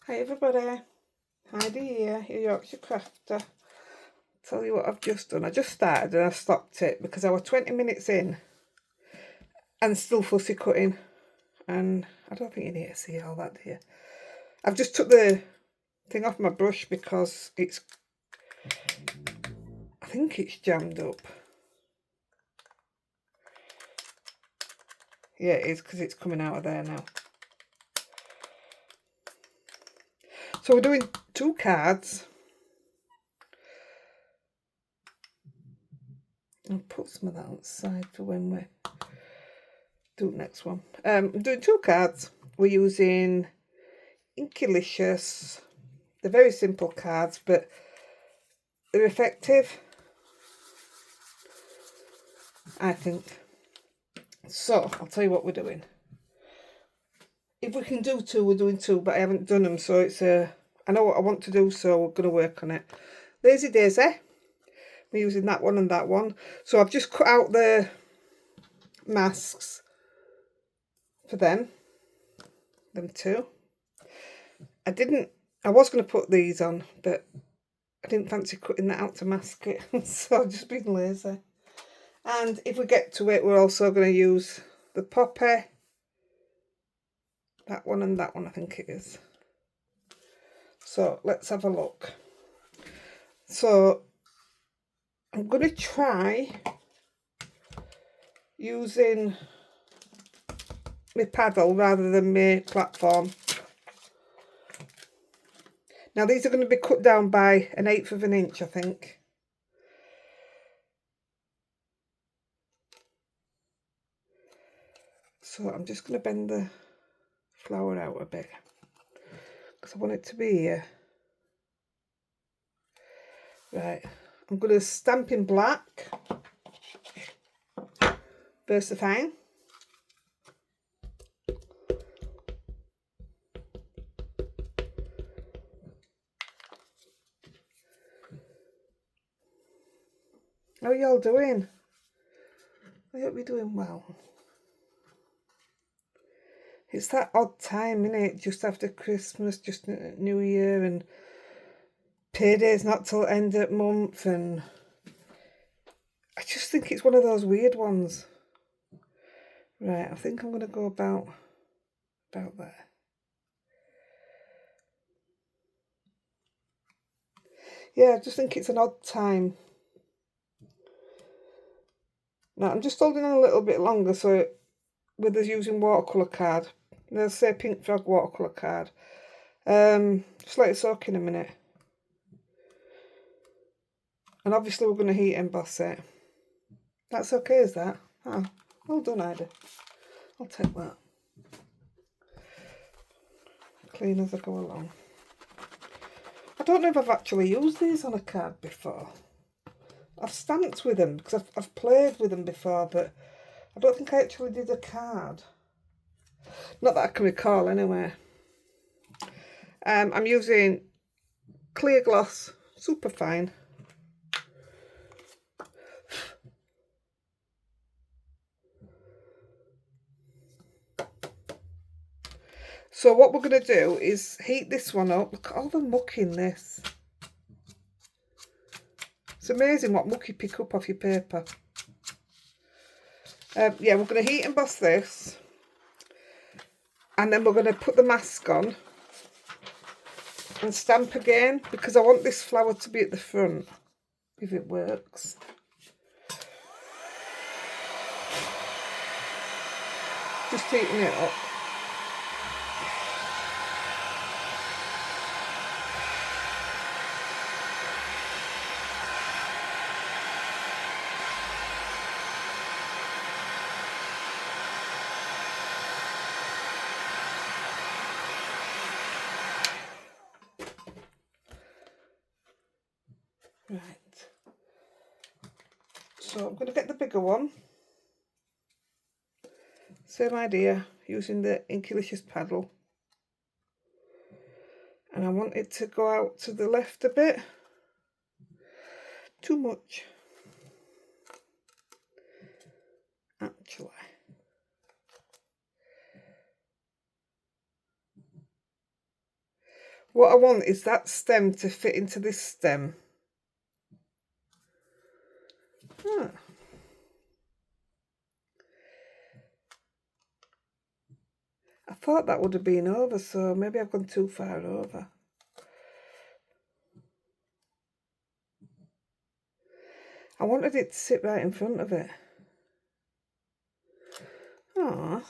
Hi everybody, Heidi here, your Yorkshire crafter. Tell you what I've just done. I just started and I stopped it because I was 20 minutes in and still fussy cutting. And I don't think you need to see all that, do you? I've just took the thing off my brush because I think it's jammed up. Yeah, it is because it's coming out of there now. So we're doing 2 cards. I'll put some of that on the side for when we do the next one. I'm doing 2 cards. We're using Inkylicious. They're very simple cards, but they're effective, I think. So I'll tell you what we're doing. If we can do 2, we're doing 2, but I haven't done them, so it's I know what I want to do, so we're going to work on it. Lazy Daisy. We're using that one and that one. So I've just cut out the masks for them 2. I was going to put these on, but I didn't fancy cutting that out to mask it, so I've just been lazy. And if we get to it, we're also going to use the poppy, that one and that one, I think it is. So let's have a look. So I'm going to try using my paddle rather than my platform. Now these are going to be cut down by 1/8 of an inch, I think. So I'm just going to bend the flower out a bit because I want it to be here. Right, I'm going to stamp in black, versifying. How are y'all doing? I hope you're doing well. It's that odd time, isn't it? Just after Christmas, just New Year, and payday's not till end of month, and I just think it's one of those weird ones. Right, I think I'm going to go about there. Yeah, I just think it's an odd time. Now, I'm just holding on a little bit longer, so with us using watercolour card. Let's say Pink Frog watercolour card. Just let it soak in a minute. And obviously we're going to heat emboss it. That's okay, is that? Oh, well done, Heidi. I'll take that. Clean as I go along. I don't know if I've actually used these on a card before. I've stamped with them because I've played with them before, but I don't think I actually did a card. Not that I can recall anyway. I'm using clear gloss, super fine. So what we're going to do is heat this one up. Look at all the muck in this. It's amazing what muck you pick up off your paper. Yeah, we're going to heat emboss this. And then we're going to put the mask on and stamp again because I want this flower to be at the front, if it works. Just heating it up. Right, so I'm going to get the bigger one. Same idea, using the Inkylicious paddle. And I want it to go out to the left a bit. Too much, actually. What I want is that stem to fit into this stem. Ah. I thought that would have been over, so maybe I've gone too far over. I wanted it to sit right in front of it. Ah.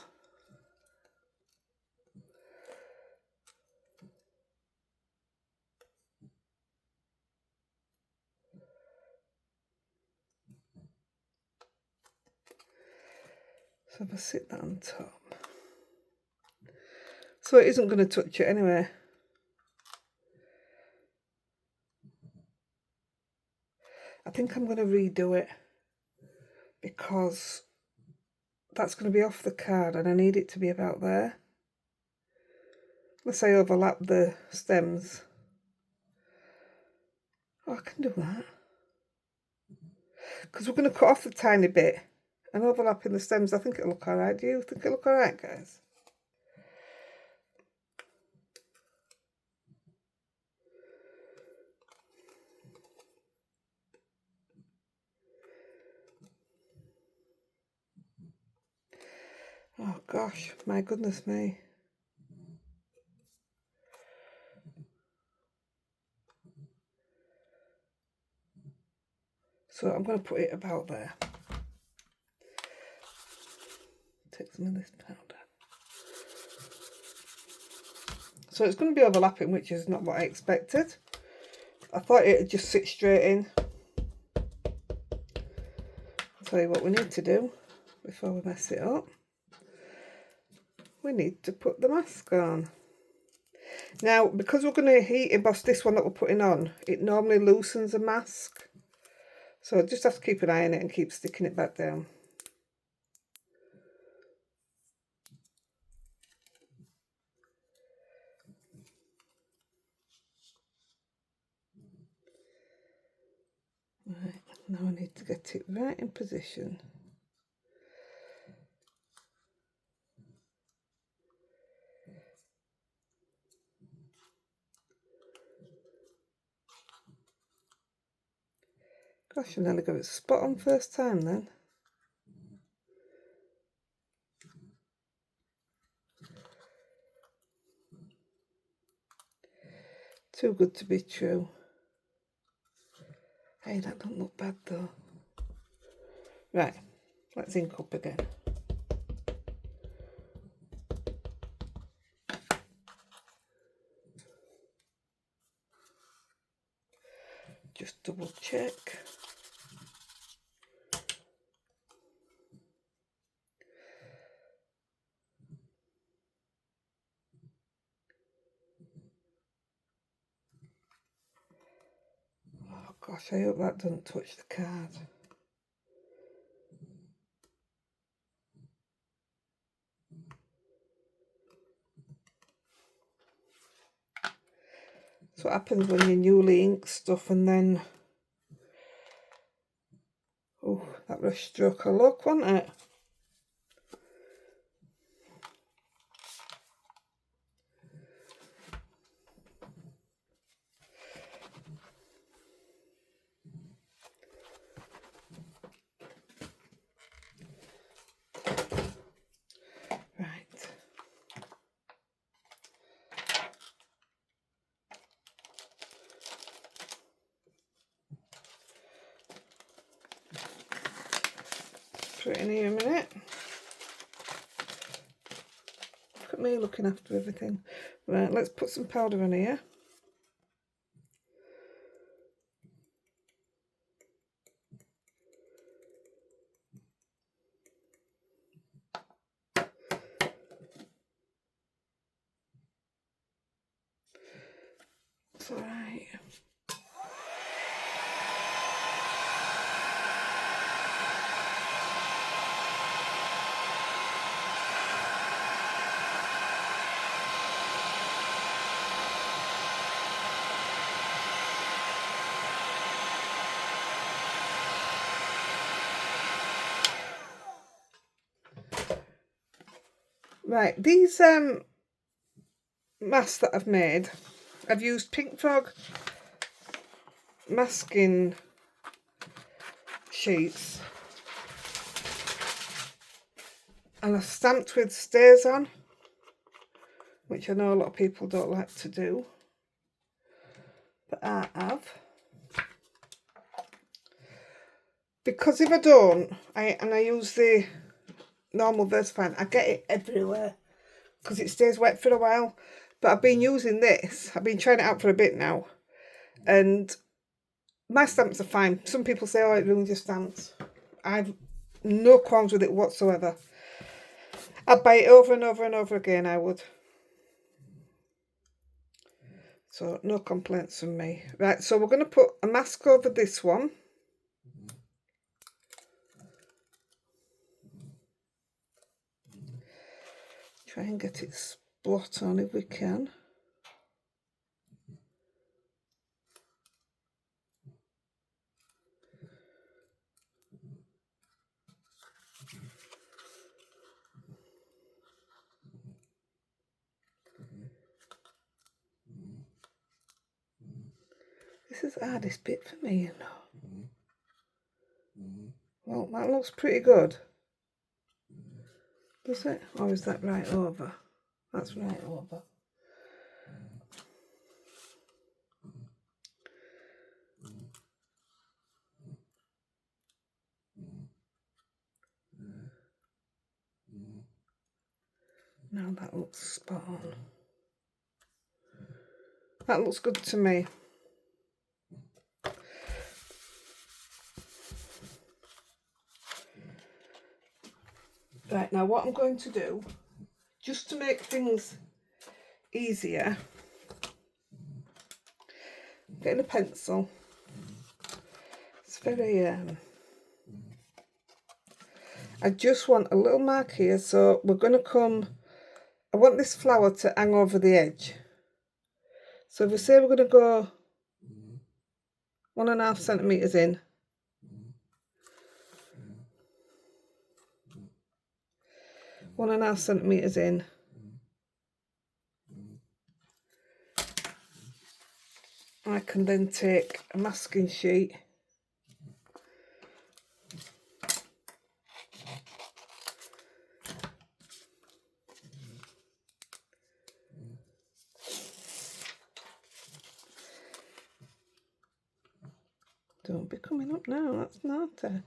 So if I sit that on top. So it isn't going to touch it anyway. I think I'm going to redo it because that's going to be off the card and I need it to be about there. Unless I overlap the stems. Oh, I can do that. Because we're going to cut off a tiny bit and overlapping the stems. I think it'll look alright. Do you think it'll look alright, guys? Oh gosh, my goodness me. So I'm going to put it about there. Take some of this powder. So it's going to be overlapping, which is not what I expected. I thought it would just sit straight in. I'll tell you what we need to do before we mess it up. We need to put the mask on. Now, because we're going to heat emboss this one that we're putting on, it normally loosens a mask. So I just have to keep an eye on it and keep sticking it back down. Right, now I need to get it right in position. Gosh, I nearly got it spot on first time then. Too good to be true. Hey, that don't look bad though. Right, let's ink up again. Just double check. Oh gosh, I hope that doesn't touch the card. That's what happens when you newly ink stuff and then... Oh, that was struck a luck, wasn't it? Right. Put it in here a minute. Look at me looking after everything. Right, let's put some powder in here. It's alright. Right, these masks that I've made, I've used Pink Frog masking sheets, and I stamped with stays on, which I know a lot of people don't like to do, but I have. Because if I don't, and I use the normal VersaFine, I get it everywhere because it stays wet for a while. But I've been using this, I've been trying it out for a bit now, and my stamps are fine. Some people say, oh, it ruins your stamps. I've no qualms with it whatsoever. I'd buy it over and over and over again, I would. So no complaints from me. Right, so we're going to put a mask over this one. Try and get it spot on if we can. This is the hardest bit for me, you know. Well, that looks pretty good. Does it? Or is that right over? That's right over. Now that looks spot on. That looks good to me. Right, now what I'm going to do, just to make things easier, getting a pencil. It's very, I just want a little mark here, so we're going to come, I want this flower to hang over the edge. So if we say we're going to go 1.5 centimetres in, in, I can then take a masking sheet don't be coming up now, that's naughty.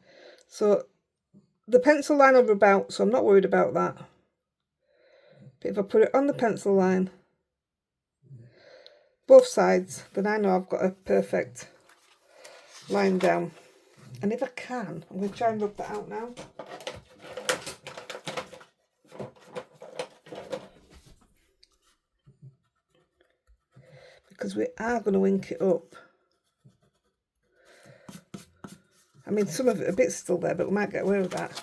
So the pencil line will be about, so I'm not worried about that. But if I put it on the pencil line, both sides, then I know I've got a perfect line down. And if I can, I'm going to try and rub that out now. Because we are going to ink it up. I mean, some of it a bit still there, but we might get away with that.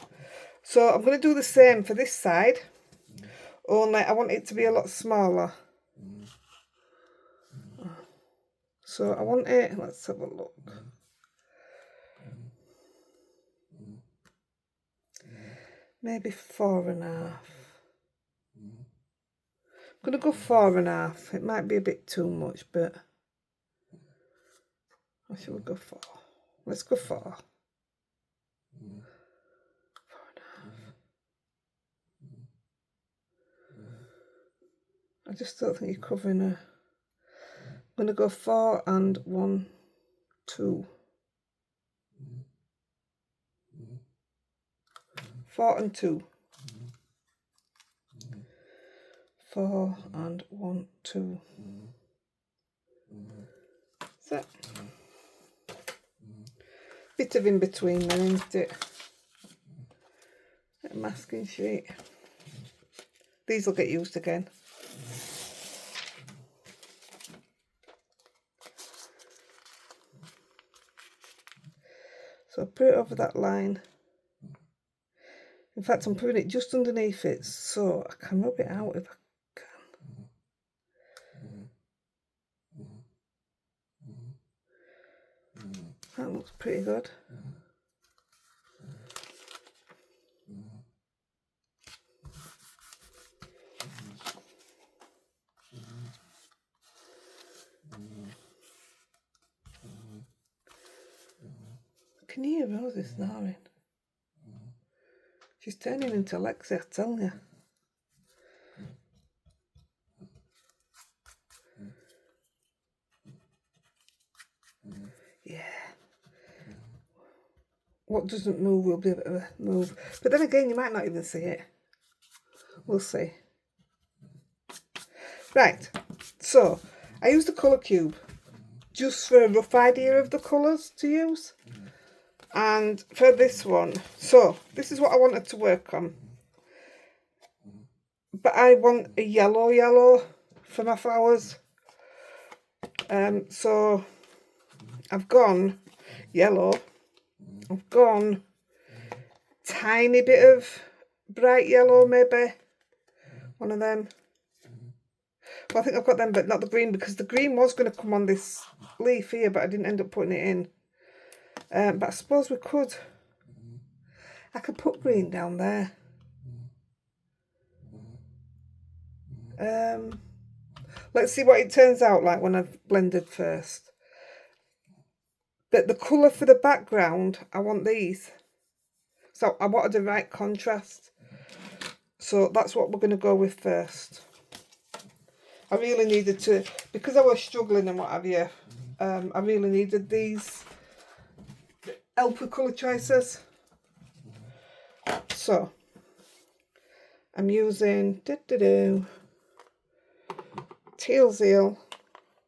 So I'm going to do the same for this side, only I want it to be a lot smaller. So I want it, let's have a look. Maybe 4.5. I'm going to go 4.5. It might be a bit too much, but or should we go 4? Let's go 4. 4.5. I just don't think you're covering a. I'm going to go 4 and 1, 2. 4 and 2. 4 and 1, 2. So, bit of in between then, isn't it? A masking sheet. These will get used again. So put it over that line. In fact, I'm putting it just underneath it so I can rub it out if I can. That looks pretty good. Can you hear Rosie snoring? She's turning into Lexi, I tell you. Yeah. What doesn't move will be a bit of a move. But then again, you might not even see it. We'll see. Right. So, I used a colour cube just for a rough idea of the colours to use. And for this one, so this is what I wanted to work on. But I want a yellow for my flowers. So I've gone yellow. I've gone tiny bit of bright yellow, maybe. One of them. Well, I think I've got them, but not the green, because the green was going to come on this leaf here, but I didn't end up putting it in. But I suppose we could. I could put green down there. Let's see what it turns out like when I've blended first. But the colour for the background, I want these. So I wanted the right contrast. So that's what we're going to go with first. I really needed to, because I was struggling and what have you, I really needed these help with colour choices. So I'm using Teal Zeal,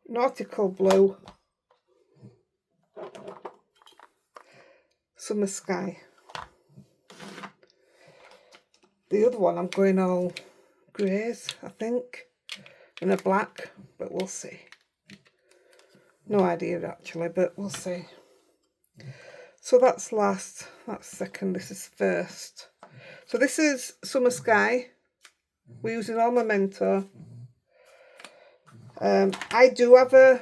Nautical Blue, Summer Sky. The other one I'm going all greys, I think, and a black, but we'll see. No idea actually, but we'll see. So that's last, that's second, this is first. So this is Summer Sky. We're using all Memento. I do have a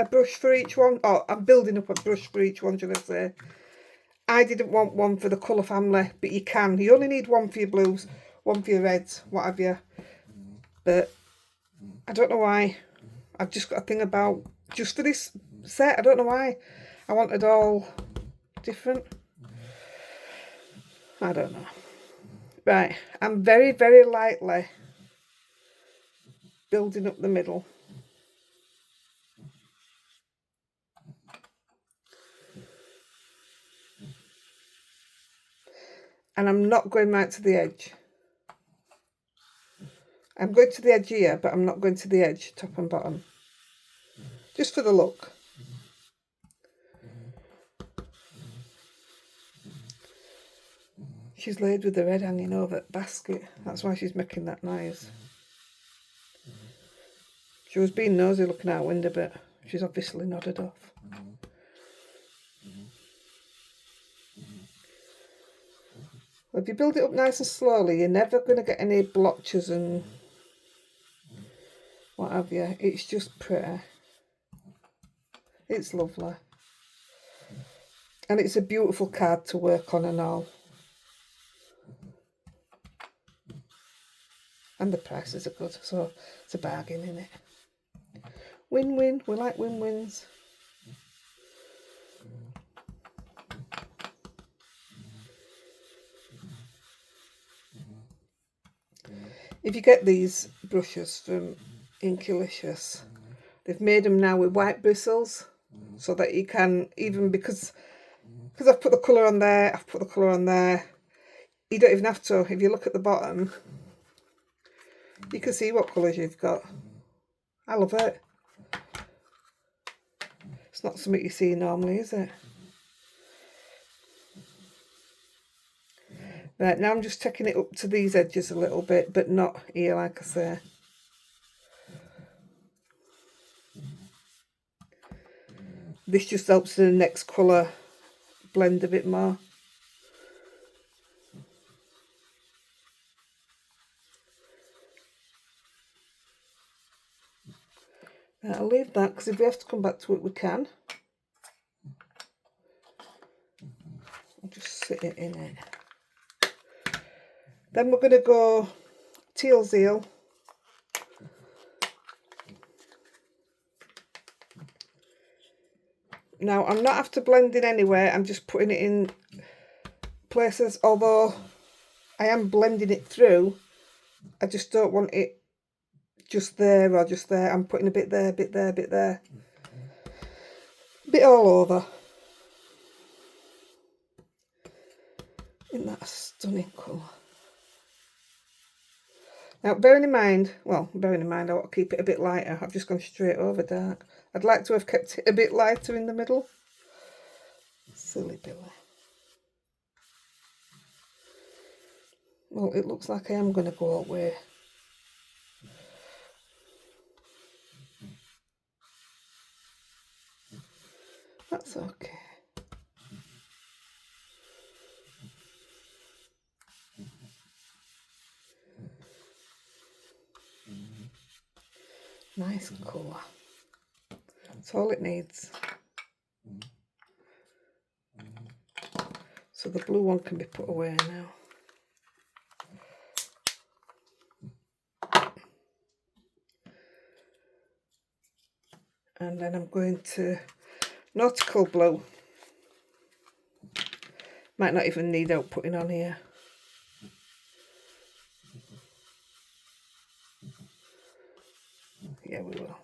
brush for each one. Oh, I'm building up a brush for each one, should I say. I didn't want one for the colour family, but you can. You only need one for your blues, one for your reds, what have you. But I don't know why. I've just got a thing about, just for this set, I don't know why. I wanted all different. I don't know. Right, I'm very, very lightly building up the middle. And I'm not going right to the edge. I'm going to the edge here, but I'm not going to the edge, top and bottom. Just for the look. She's laid with the red hanging over the basket. That's why she's making that noise. She was being nosy looking out window, but she's obviously nodded off. Well, if you build it up nice and slowly, you're never going to get any blotches and what have you. It's just pretty. It's lovely. And it's a beautiful card to work on and all. And the prices are good, so it's a bargain, isn't it? Win-win. We like win-wins. If you get these brushes from Inkylicious, they've made them now with white bristles, so that you can, even because I've put the colour on there, I've put the colour on there, you don't even have to. If you look at the bottom, you can see what colours you've got. I love it. It's not something you see normally, is it? Right, now I'm just taking it up to these edges a little bit, but not here, like I say. This just helps the next colour blend a bit more. Right, I'll leave that, because if we have to come back to it, we can. I'll just sit it in it. Then we're going to go Teal Zeal. Now, I'm not after blending anywhere. I'm just putting it in places, although I am blending it through. I just don't want it just there or just there. I'm putting a bit there, bit there, bit there. Bit all over. Isn't that a stunning colour? Now, bearing in mind, I want to keep it a bit lighter. I've just gone straight over dark. I'd like to have kept it a bit lighter in the middle. Silly Billy. Well, it looks like I am going to go away. That's okay. Nice colour. That's all it needs. So the blue one can be put away now. And then I'm going to nautical blue. Might not even need outputting on here. Yeah, we will.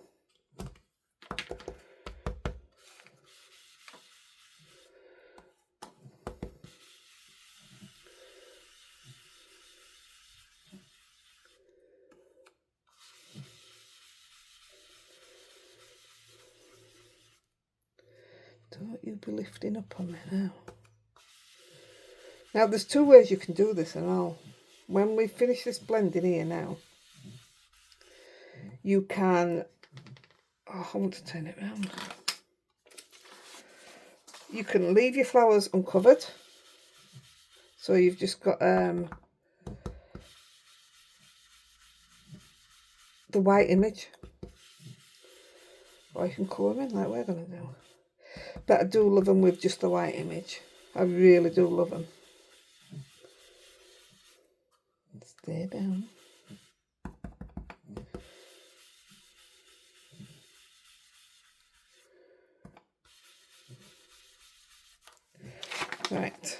Don't you be lifting up on me now. Now, there's two ways you can do this, and when we finish this blending here now, you can, I want to turn it around. You can leave your flowers uncovered. So you've just got the white image. Or you can colour them in like we're going to do. But I do love them with just the white image. I really do love them. Stay down. Right.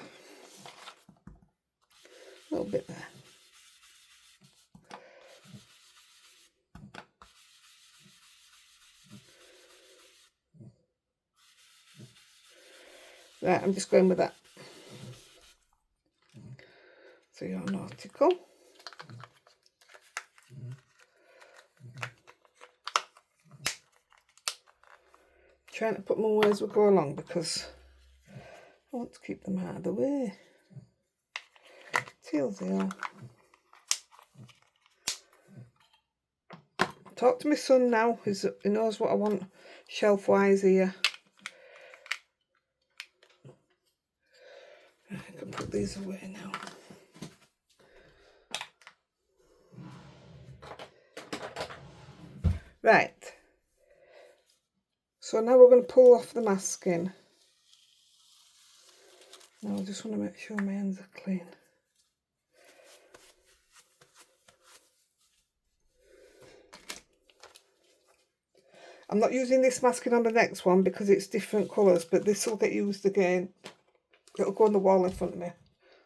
A little bit there. Right, I'm just going with that. So you're nautical. Trying to put them away as we go along because I want to keep them out of the way. Tails they are. Talk to my son now. He knows what I want shelf-wise here. I can put these away now. Right. So now we're going to pull off the masking. Now I just want to make sure my hands are clean. I'm not using this masking on the next one because it's different colours, but this will get used again. It'll go on the wall in front of me,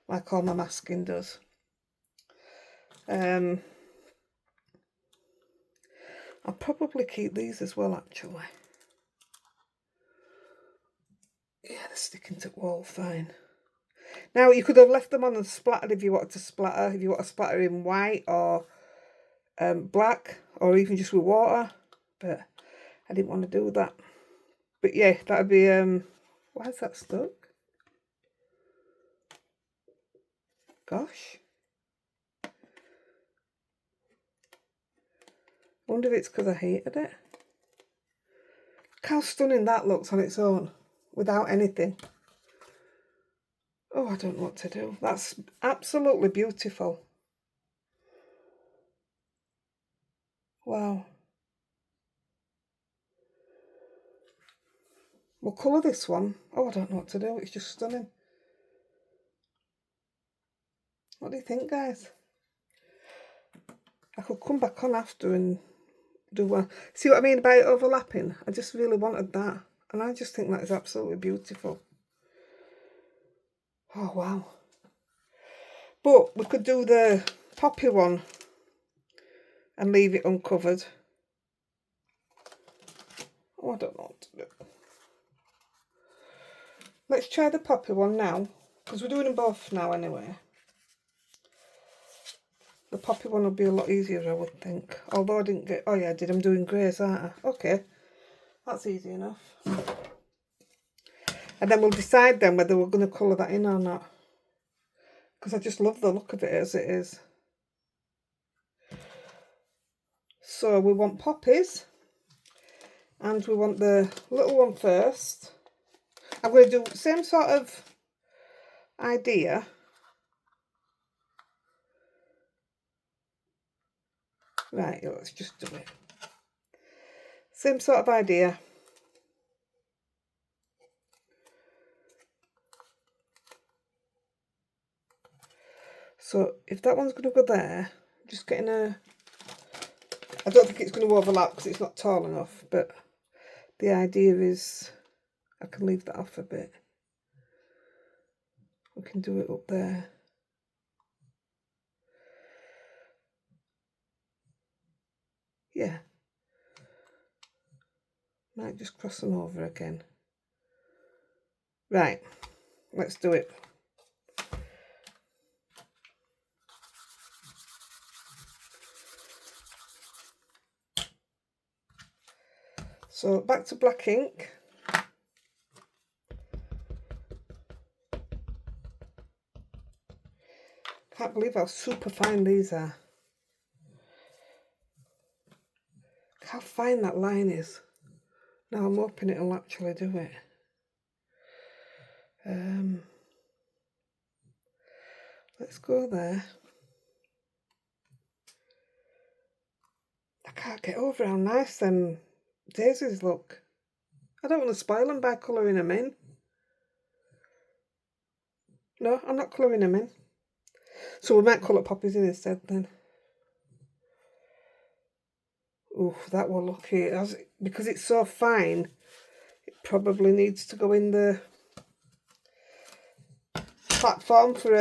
like all my masking does. I'll probably keep these as well, actually. Yeah, they're sticking to the wall fine. Now, you could have left them on and splattered if you wanted to splatter. If you want to splatter in white or black, or even just with water. But I didn't want to do that. But yeah, that'd be, why is that stuck? Gosh. I wonder if it's because I hated it. Look how stunning that looks on its own, without anything. Oh, I don't know what to do. That's absolutely beautiful. Wow. We'll colour this one. Oh, I don't know what to do. It's just stunning. What do you think, guys? I could come back on after and do one. See what I mean about it overlapping? I just really wanted that. And I just think that is absolutely beautiful. Oh, wow. But we could do the poppy one and leave it uncovered. Oh, I don't know what to do. Let's try the poppy one now, because we're doing them both now anyway. The poppy one will be a lot easier, I would think. Although I didn't get... Oh, yeah, I did. I'm doing greys, aren't I? Okay. That's easy enough. And then we'll decide then whether we're going to colour that in or not. Because I just love the look of it as it is. So we want poppies. And we want the little one first. I'm going to do the same sort of idea. Right, let's just do it. Same sort of idea. So if that one's going to go there, just getting a... I don't think it's going to overlap because it's not tall enough, but the idea is I can leave that off a bit. We can do it up there. Yeah. Might just cross them over again. Right, let's do it. So back to black ink. Can't believe how super fine these are. How fine that line is. Now I'm hoping it'll actually do it. Let's go there. I can't get over how nice them daisies look. I don't want to spoil them by colouring them in. No, I'm not colouring them in. So we might colour poppies in instead then. Ooh, that will look here. Because it's so fine, it probably needs to go in the platform for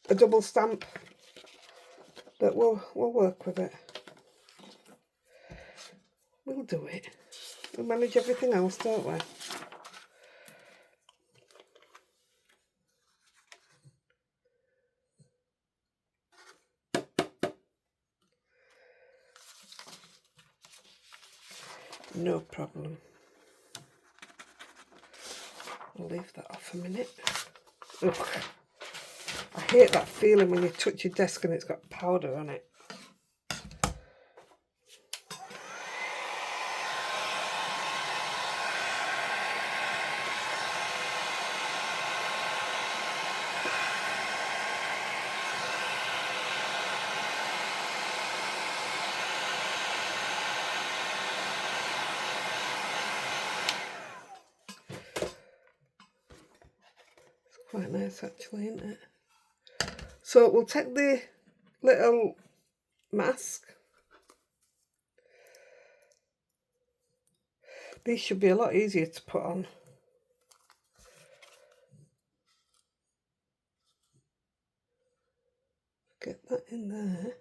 a double stamp. But we'll work with it. We'll do it. We'll manage everything else, don't we? No problem. I'll leave that off a minute. Ugh. I hate that feeling when you touch your desk and it's got powder on it. It's quite nice actually, isn't it? So we'll take the little mask. These should be a lot easier to put on. Get that in there.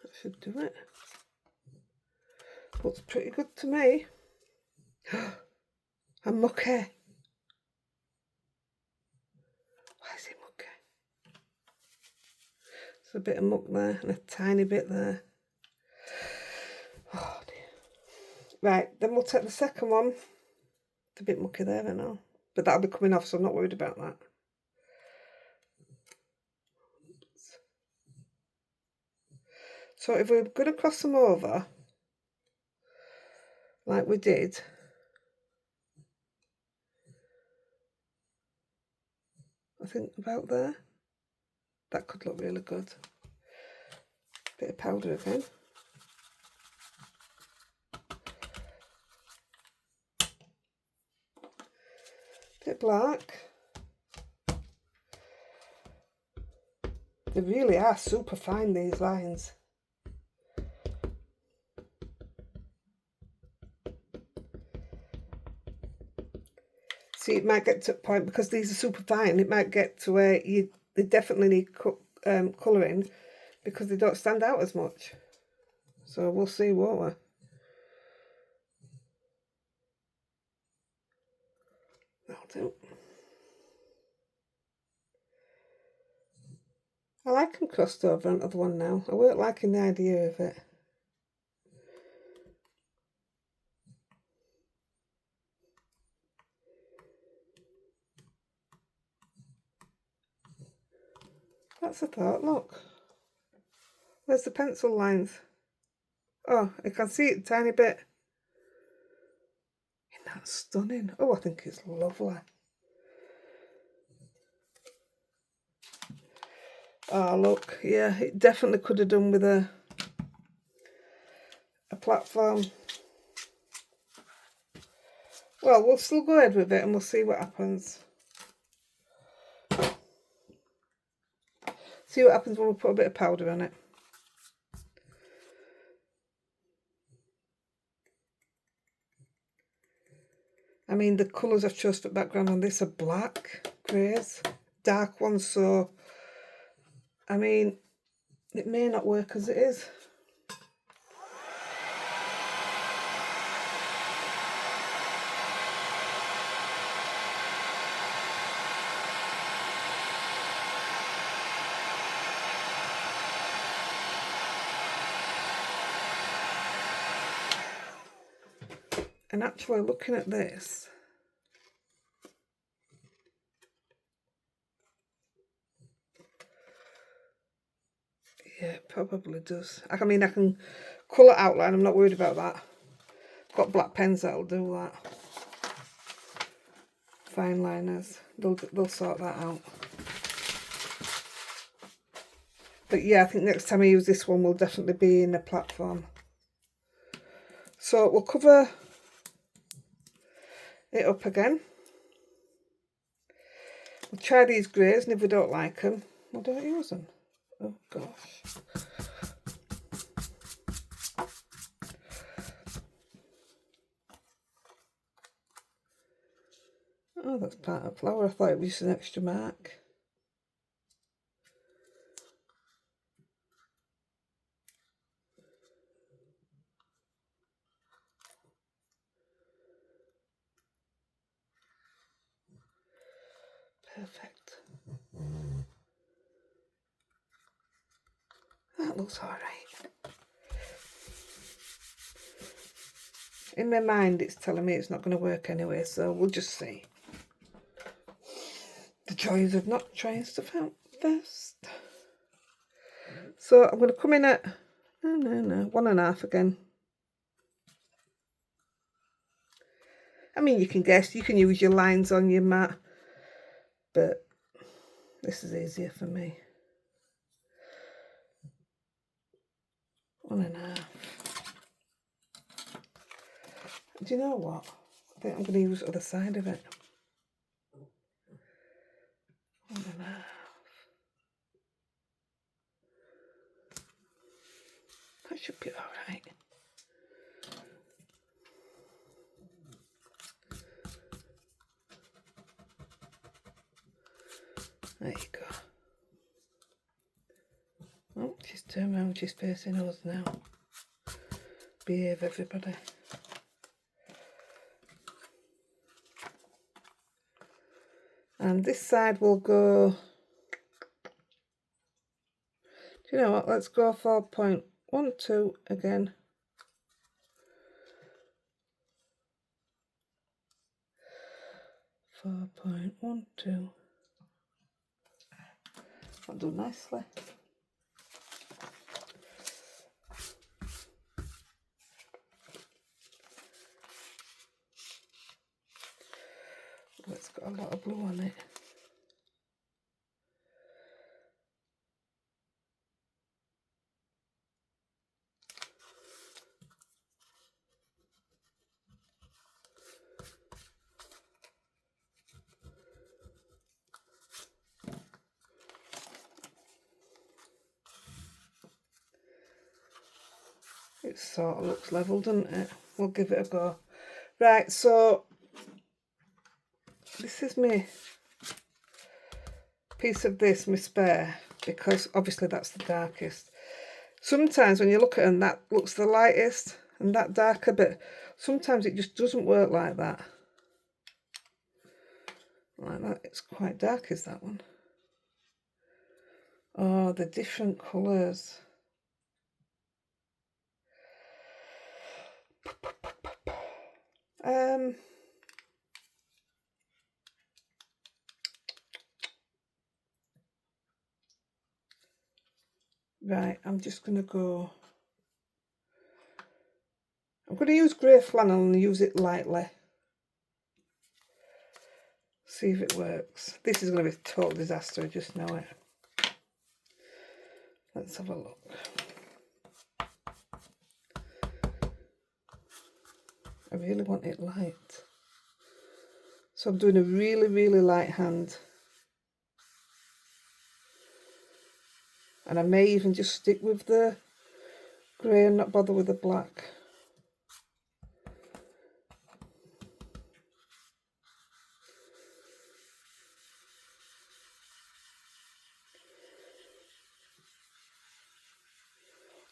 That should do it. Looks pretty good to me. I'm mucky. Why is it mucky? There's a bit of muck there and a tiny bit there. Oh dear. Right, then we'll take the second one. It's a bit mucky there, I know. But that'll be coming off, so I'm not worried about that. So if we're going to cross them over, like we did, I think about there, that could look really good. Bit of powder again. Bit black. They really are super fine, these lines. See, it might get to a point, because these are super fine, it might get to where they definitely need colouring, because they don't stand out as much. So we'll see, won't we? That'll do. I like them crossed over onto the one now. I weren't liking the idea of it. That's a thought, look. Where's the pencil lines? Oh, I can see it a tiny bit. Isn't that stunning? Oh, I think it's lovely. Oh, look, yeah, it definitely could have done with a platform. Well, we'll still go ahead with it and we'll see what happens. See what happens when we put a bit of powder on it. I mean, the colours I've chose for background on this are black, greys, dark ones, so I mean, it may not work as it is. And actually looking at this, yeah, it probably does. I mean, I can colour outline, I'm not worried about that. Got black pens that'll do that. Fine liners, they'll sort that out. But yeah, I think next time I use this one will definitely be in a platform. So we'll cover it up again. We'll try these greys, and if we don't like them, we don't use them. Oh gosh. Oh, that's part of flower. I thought it was just an extra mark. Perfect. That looks alright. In my mind, it's telling me it's not going to work anyway, so we'll just see. The joys of not trying stuff out first. So I'm going to come in at, no, 1.5 again. I mean, you can guess, you can use your lines on your mat, but this is easier for me. 1.5. Do you know what? I think I'm going to use the other side of it. 1.5. That should be alright. There you go. Oh, she's turned around, she's facing us now. Behave, everybody. And this side will go, do you know what, let's go 4.12 again. .12. That'll do nicely. Oh, it's got a lot of blue on it. It sort of looks level, doesn't it? We'll give it a go. Right, so this is my piece of this, my spare, because obviously that's the darkest. Sometimes when you look at them, that looks the lightest and that darker, but sometimes it just doesn't work like that. Like that, it's quite dark, is that one? Oh, the different colours. Right, I'm just going to go... I'm going to use grey flannel and use it lightly. See if it works. This is going to be a total disaster, I just know it. Let's have a look. I really want it light. So I'm doing a really, really light hand. And I may even just stick with the grey and not bother with the black.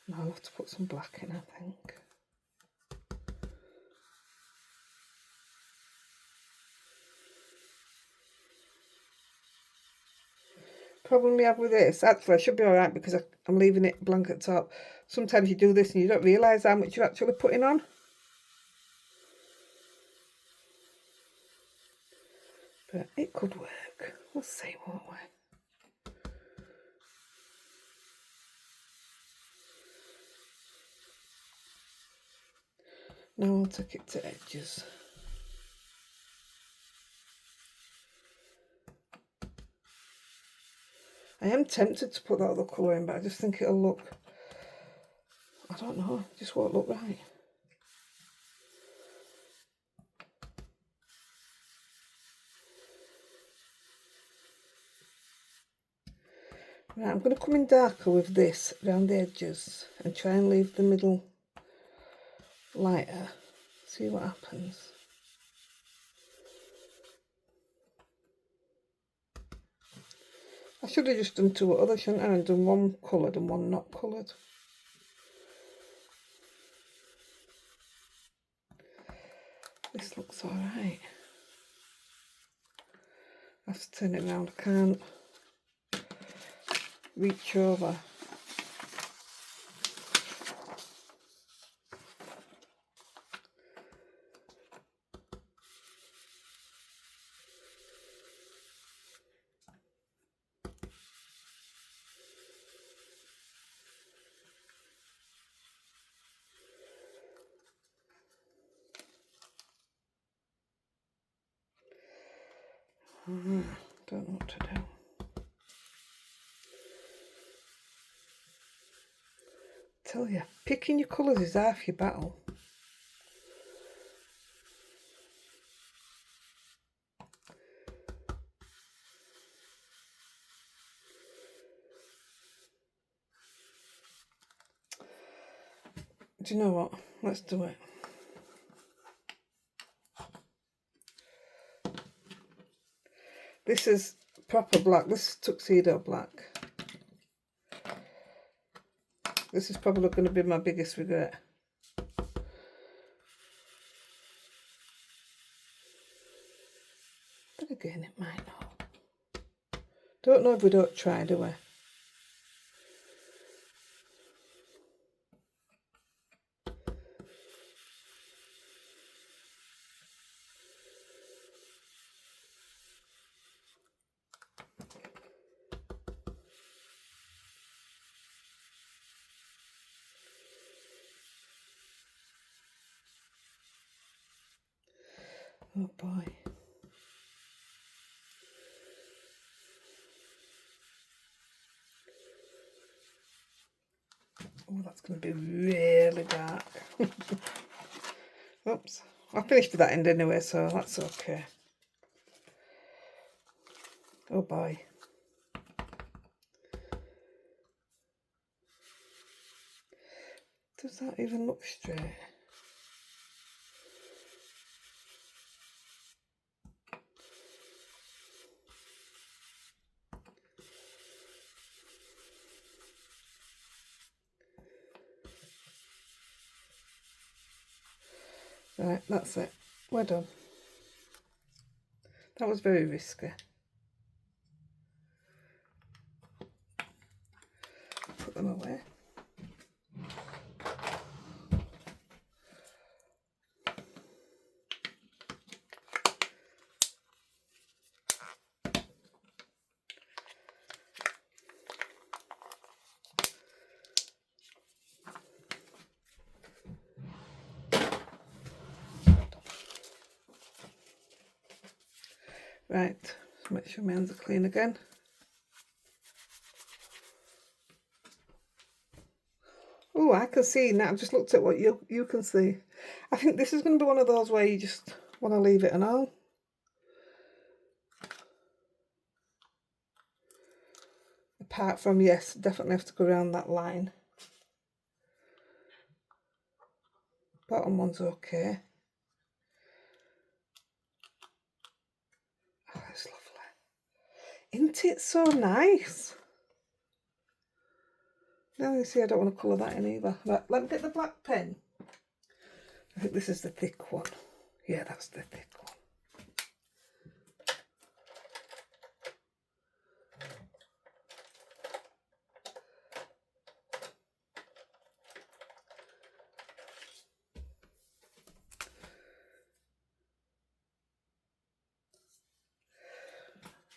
Now I'll have to put some black in, I think. Problem we have with this, actually I should be alright because I'm leaving it blank at the top. Sometimes you do this and you don't realise how much you're actually putting on. But it could work. We'll see, won't we? Now I'll take it to edges. I am tempted to put that other colour in, but I just think it'll look, I don't know, it just won't look right. Right, I'm going to come in darker with this around the edges and try and leave the middle lighter. See what happens. I should have just done two others, shouldn't I? And done one coloured and one not coloured. This looks alright. I have to turn it around, I can't reach over. Don't know what to do. Tell you, picking your colours is half your battle. Do you know what? Let's do it. This is proper black. This is tuxedo black. This is probably going to be my biggest regret. But again, it might not. Don't know if we don't try, do we? Oh boy. Oh, that's going to be really dark. Oops. I finished with that end anyway, so that's okay. Oh boy. Does that even look straight? Right, that's it. We're done. That was very risky. Put them away. Right, make sure my hands are clean again. Oh, I can see now. I've just looked at what you can see. I think this is going to be one of those where you just want to leave it and all. Apart from, yes, definitely have to go around that line. Bottom one's okay. Oh, it's lovely. Isn't it so nice? Now you see I don't want to colour that in either. Right, let me get the black pen. I think this is the thick one. Yeah, that's the thick one.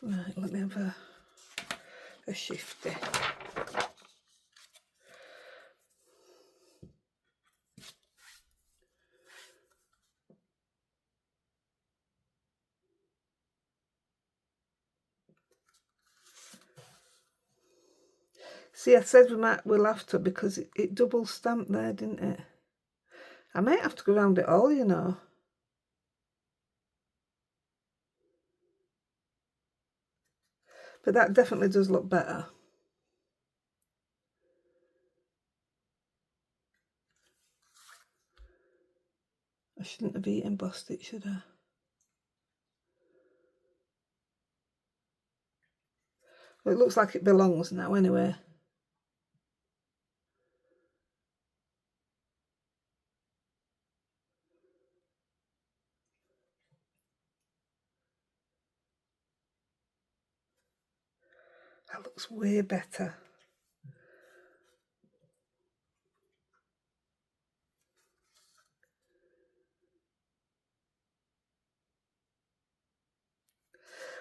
Right, let me have a shifty. See, I said we'll have to because it double stamped there, didn't it? I might have to go around it all, you know. But that definitely does look better. I shouldn't have embossed it, should I? Well, it looks like it belongs now anyway. That looks way better.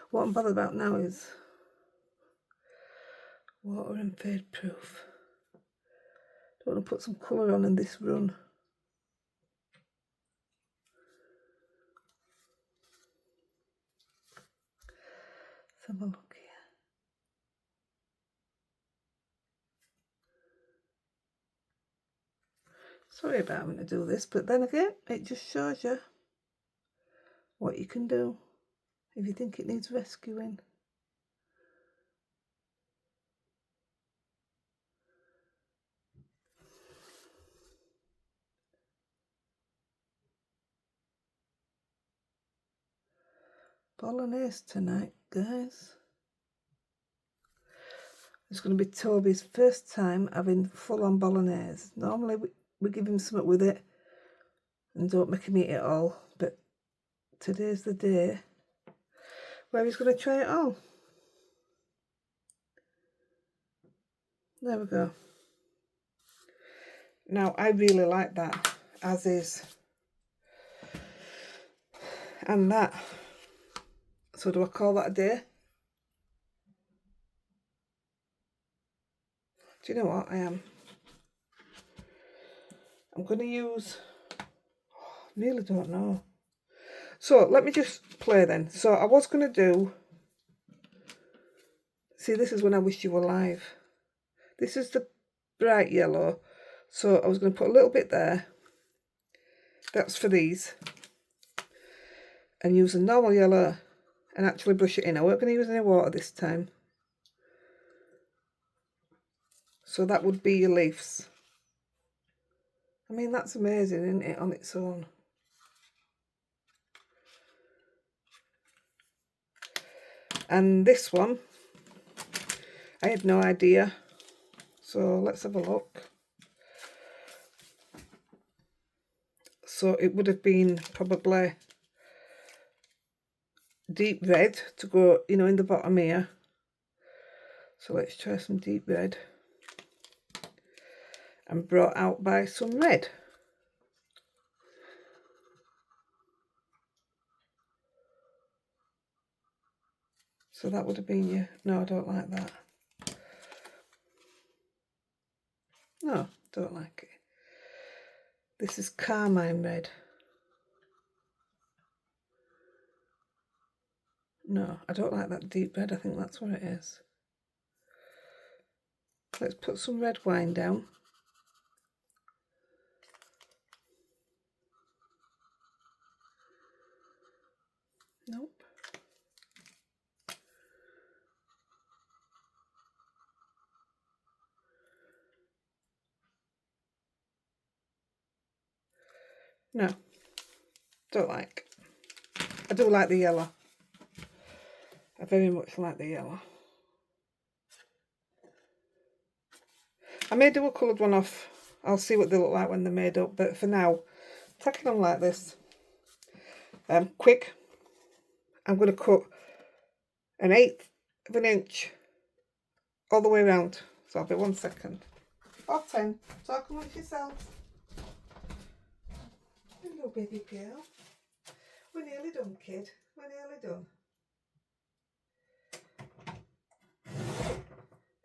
What I'm bothered about now is water and fade proof. Don't want to put some colour on in this run. Let's have a look here. Sorry about having to do this, but then again, it just shows you what you can do if you think it needs rescuing. Bolognese tonight, guys. It's going to be Toby's first time having full-on bolognese. Normally we give him something with it and don't make him eat it all, but today's the day where he's going to try it all. There we go. Now, I really like that, as is. And that. So do I call that a day? Do you know what I am? I'm going to use... really don't know. So, let me just play then. So, I was going to do... See, this is when I wish you were live. This is the bright yellow. So, I was going to put a little bit there. That's for these. And use a normal yellow and actually brush it in. I weren't going to use any water this time. So that would be your leaves. I mean, that's amazing, isn't it, on its own? And this one, I had no idea. So let's have a look. so it would have been probably deep red to go, you know, in the bottom here. So let's try some deep red and brought out by some red. So that would have been your, no, I don't like that. No, don't like it. This is carmine red. No, I don't like that deep red. I think that's what it is. Let's put some red wine down. Nope. No, don't like. I do like the yellow. I very much like the yellow. I may do a coloured one off. I'll see what they look like when they're made up, but for now, tacking them like this. Quick, I'm going to cut 1/8 of an inch all the way around. So I'll be 1 second. Or 10. Talk amongst yourselves. Hello, baby girl. We're nearly done, kid. We're nearly done.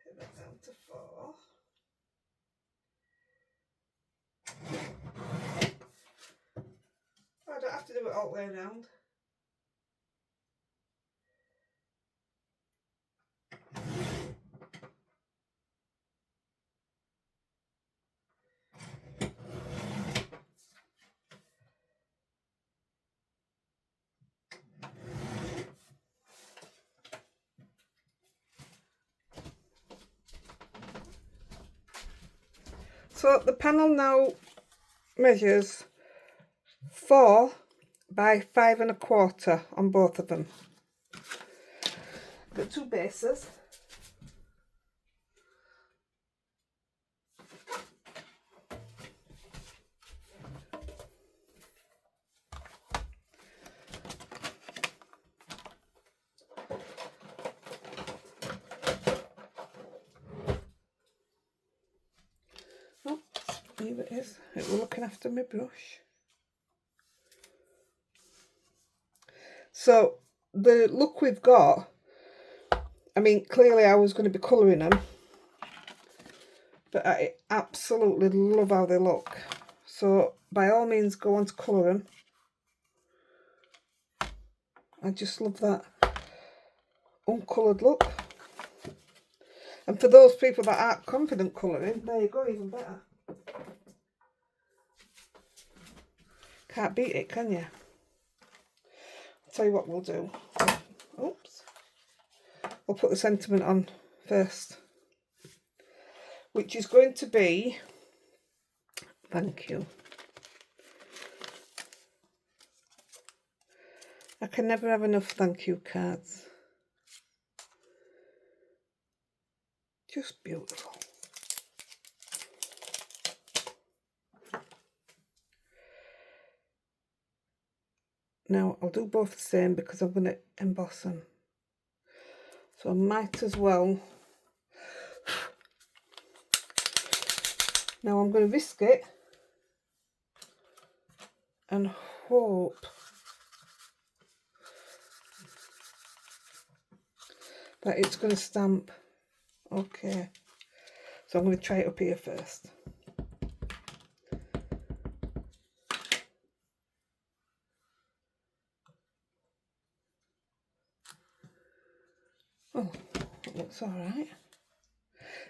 Put that down to 4. I don't have to do it all the way around. So the panel now measures 4 by 5 1/4 on both of them. Got 2 bases. Oh, here it is. It was looking after my brush. So the look we've got, I mean, clearly I was going to be colouring them, but I absolutely love how they look. So by all means, go on to colour them. I just love that uncoloured look. And for those people that aren't confident colouring, there you go, even better. Can't beat it, can you? I'll tell you what we'll do. Oops. We'll put the sentiment on first, which is going to be, thank you. I can never have enough thank you cards. Just beautiful. Now I'll do both the same because I'm going to emboss them. So I might as well. Now I'm going to risk it and hope that it's going to stamp. Okay, so I'm going to try it up here first. Oh, it looks all right.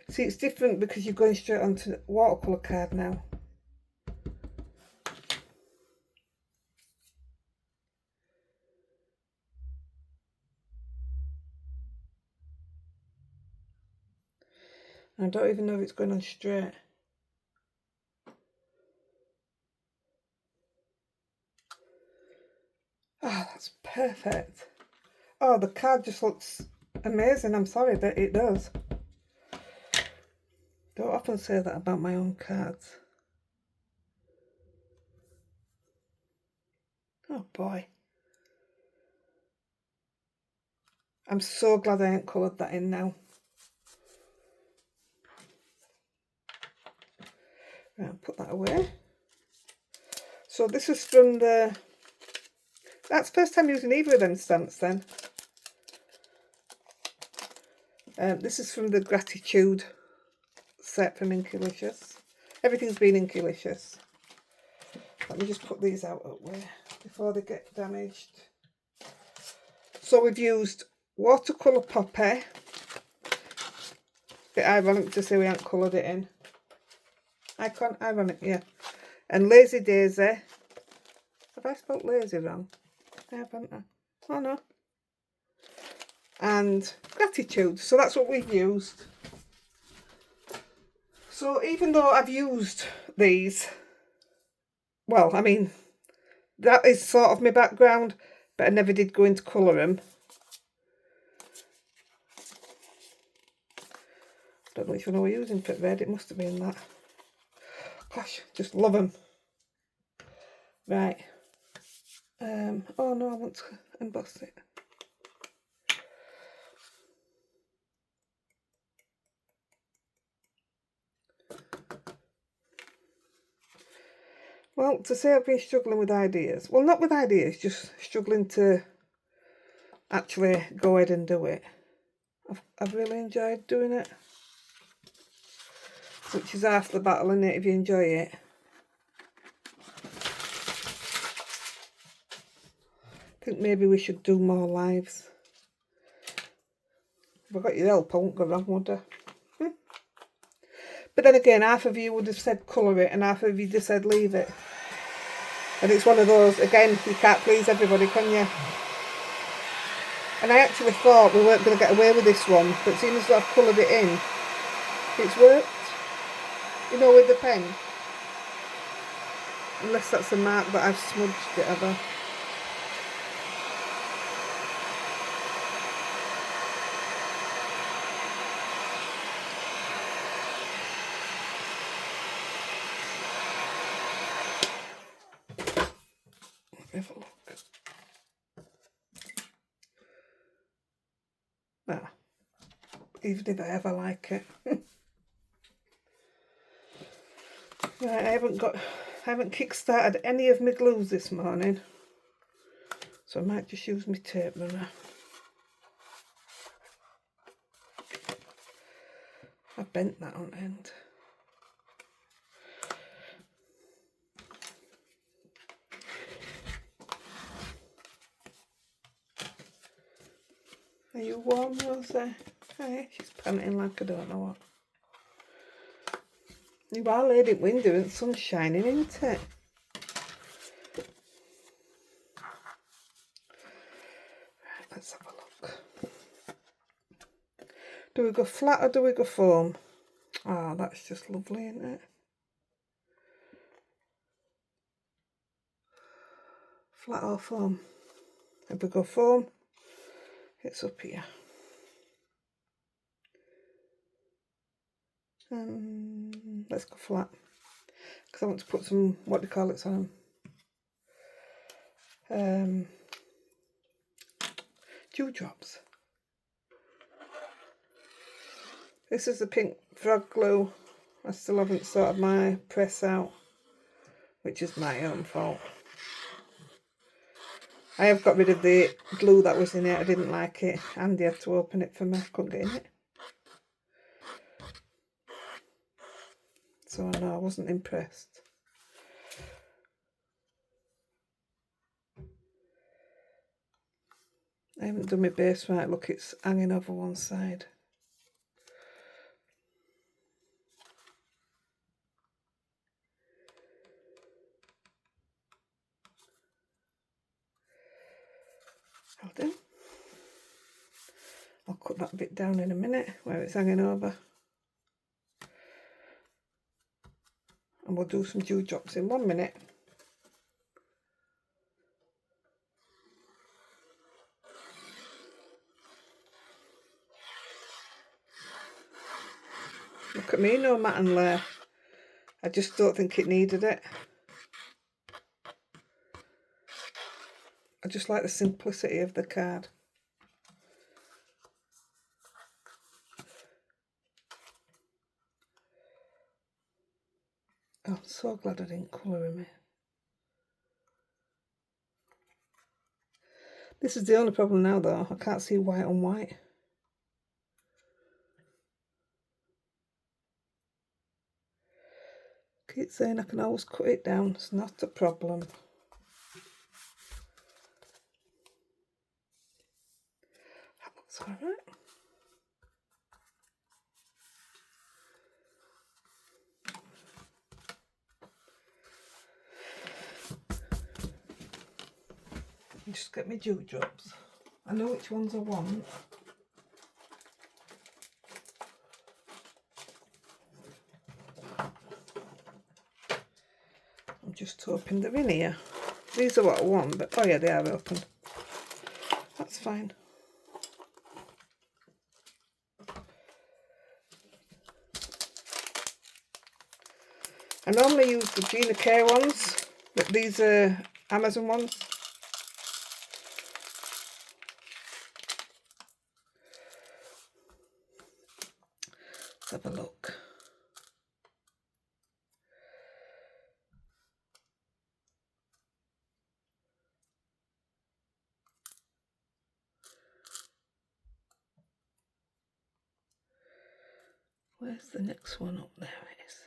See, it's different because you're going straight onto the watercolour card now. I don't even know if it's going on straight. Oh, that's perfect. Oh, the card just looks amazing. I'm sorry, but it does. Don't often say that about my own cards. Oh boy. I'm so glad I ain't coloured that in now. Right, I'll put that away. So this is from the... That's the first time using either of them stamps then. This is from the Gratitude set from Inkylicious. Everything's been Inkylicious. Let me just put these out of the way before they get damaged. So we've used watercolour poppy. Bit ironic to say we haven't coloured it in. Ironic, yeah. And Lazy Daisy. Have I spelt lazy wrong? I haven't. Oh no. And Gratitude. So that's what we've used. So even though I've used these, well, I mean, that is sort of my background, but I never did go into colour them. Don't know which one I was using for red. It must have been that. Gosh, just love them. Right. Oh no, I want to emboss it. Well, to say I've been struggling with ideas. Well, not with ideas, just struggling to actually go ahead and do it. I've really enjoyed doing it. Which is half the battle, isn't it, if you enjoy it. I think maybe we should do more lives. If I got your help, I won't go wrong, would I? But then again, half of you would have said colour it and half of you just said leave it. And it's one of those, again, you can't please everybody, can you? And I actually thought we weren't going to get away with this one, but seeing as I've coloured it in, it's worked. You know, with the pen. Unless that's a mark that I've smudged it ever. Have a look. Ah, even if I ever like it. Right, I haven't kick-started any of my glues this morning, so I might just use my tape runner. I bent that on end. Are you warm, Rosie? Hey, she's panting like I don't know what. You are laid in window and the sun's shining, isn't it? Right, let's have a look. Do we go flat or do we go foam? Oh, that's just lovely, isn't it? Flat or foam? If we go foam, it's up here. Let's go flat because I want to put some, what do you call it, on dewdrops. This is the pink frog glue. I still haven't sorted my press out, which is my own fault. I have got rid of the glue that was in it. I didn't like it. Andy had to open it for me. I couldn't get in it. So no, I wasn't impressed. I haven't done my base right. Look, it's hanging over one side. I'll do. I'll cut that bit down in a minute where it's hanging over. And we'll do some dewdrops in 1 minute. Look at me, no mat and layer. I just don't think it needed it. I just like the simplicity of the card. Oh, I'm so glad I didn't colour him in. This is the only problem now though, I can't see white on white. Keep saying I can always cut it down, it's not a problem. That looks alright. Just get my dewdrops. I know which ones I want. I'm just hoping they're in here. These are what I want, but oh yeah, they are open. That's fine. I normally use the Gina K ones, but these are Amazon ones. Let's have a look. Where's the next one up? There it is.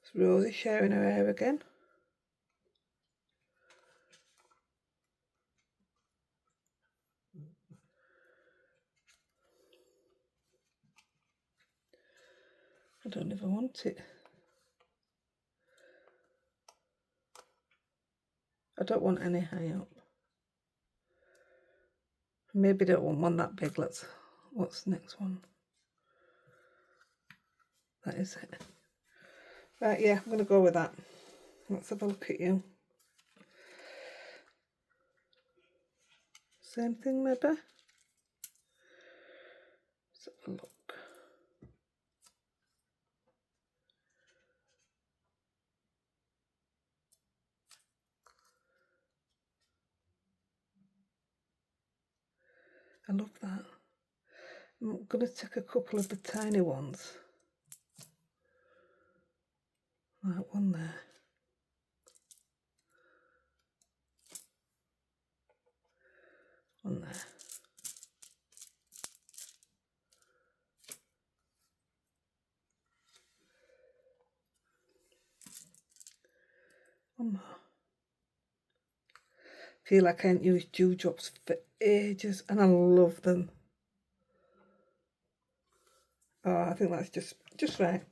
It's Rosie sharing her hair again. I don't even want it. I don't want any high up. Maybe don't want one that big. What's the next one? That is it. Right, yeah, I'm going to go with that. Let's have a look at you. Same thing, maybe? Let's have a look. I love that. I'm going to take a couple of the tiny ones. Right, one there. One there. One more. I feel like I haven't used dewdrops for ages and I love them. Oh, I think that's just right.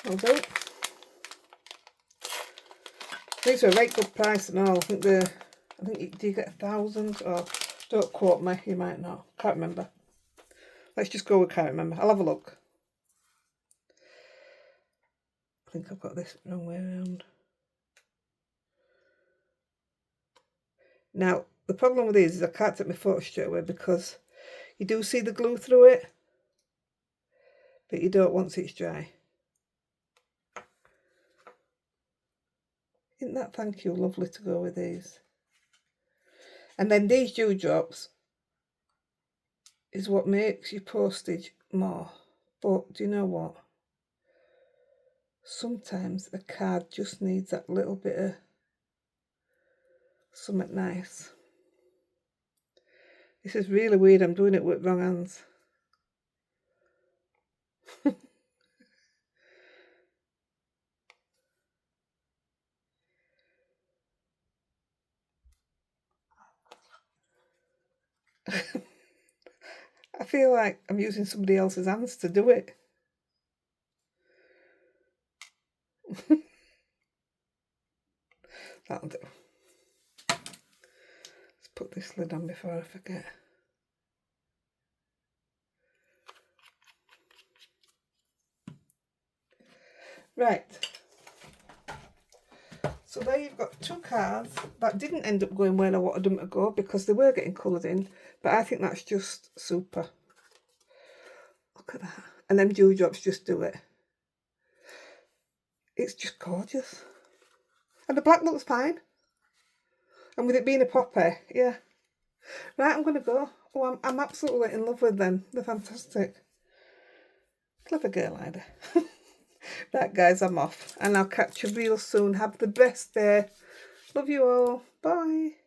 I'll do it. These are a right good price and all. I think do you get 1,000 or don't quote me, you might not. Can't remember. Let's just go with can't remember. I'll have a look. I think I've got this wrong way around. Now, the problem with these is I can't take my photo straight away because you do see the glue through it, but you don't once it's dry. Isn't that thank you lovely to go with these? And then these dewdrops is what makes your postage more. But do you know what? Sometimes a card just needs that little bit of something nice. This is really weird, I'm doing it with wrong hands. I feel like I'm using somebody else's hands to do it. That'll do. Let's put this lid on before I forget. Right. So there you've got two cards that didn't end up going where I wanted them to go because they were getting coloured in, but I think that's just super. Look at that. And them dewdrops just do it. It's just gorgeous. And the black looks fine. And with it being a poppy, yeah. Right, I'm going to go. Oh, I'm absolutely in love with them. They're fantastic. Clever girl, Heidi. Right, guys, I'm off. And I'll catch you real soon. Have the best day. Love you all. Bye.